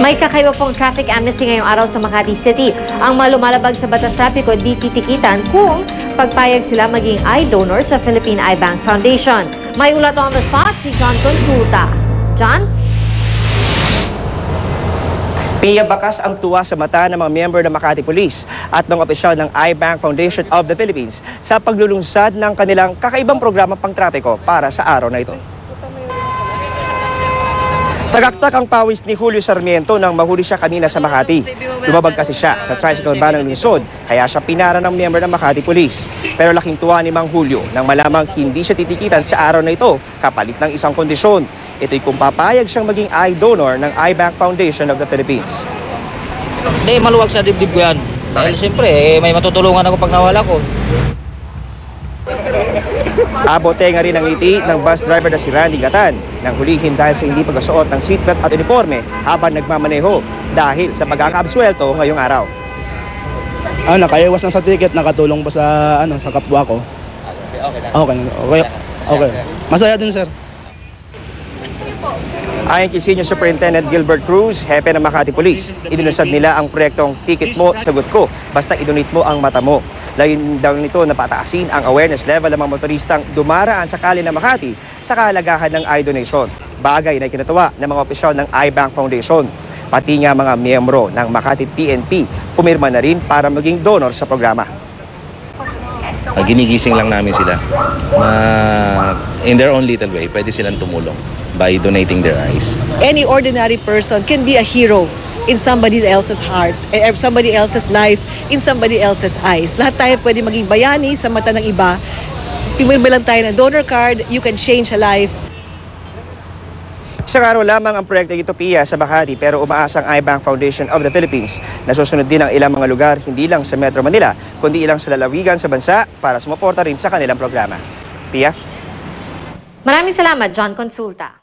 May kakaiba pong traffic amnesty ngayong araw sa Makati City. Ang mga lumalabag sa batas trapiko di titikitan kung pagpayag sila maging eye donor sa Philippine Eye Bank Foundation. May ulat on the spot si John Consulta. John? Pia, bakas ang tuwa sa mata ng mga miyembro ng Makati Police at ng opisyal ng Eye Bank Foundation of the Philippines sa paglulunsad ng kanilang kakaibang programa pang-trapiko para sa araw na ito. Tagaktak ang pawis ni Julio Sarmiento nang mahuli siya kanina sa Makati. Lumabag kasi siya sa tricycle ban ng lungsod, kaya siya pinara ng miyembro ng Makati Police. Pero laking tuwa ni Mang Julio nang malamang hindi siya titikitan sa araw na ito kapalit ng isang kondisyon. Ito'y kung papayag siyang maging eye donor ng Eye Bank Foundation of the Philippines. Hindi, maluwag sa dibdib ko yan. Dahil siyempre, may matutulungan ako pag nawala ko. Abote nga rin ang ngiti ng bus driver na si Randy Gatan nang hulihin dahil sa hindi pagkasuot ng seatbelt at uniforme habang nagmamaneho dahil sa pagkakaabsuelto ngayong araw. Nakaiwas na sa ticket, nakatulong pa sa sa kapwa ko. Okay. Masaya din, sir. Ayon kay Senior Superintendent Gilbert Cruz, hepe ng Makati Police, idinusad nila ang proyektong Ticket Mo, Sagot Ko, basta idonate mo ang mata mo. Layon daw nito na pataasin ang awareness level ng mga motoristang dumaraan sa kalye ng Makati sa kahalagahan ng eye donation. Bagay na ikinatawa ng mga opisyal ng Eye Bank Foundation. Pati nga mga miyembro ng Makati PNP pumirma na rin para maging donor sa programa. Ginigising lang namin sila na in their own little way, pwede silang tumulong by donating their eyes. Any ordinary person can be a hero in somebody else's heart, somebody else's life, in somebody else's eyes. Lahat tayo pwede maging bayani sa mata ng iba. Pimirma lang tayo ng donor card, you can change a life. Isang araw lamang ang proyekto ito, Pia, sa Makati, pero umaasa ang Eye Bank Foundation of the Philippines na susunod din ang ilang mga lugar, hindi lang sa Metro Manila, kundi ilang sa lalawigan sa bansa para sumuporta rin sa kanilang programa. Pia? Maraming salamat, John Consulta.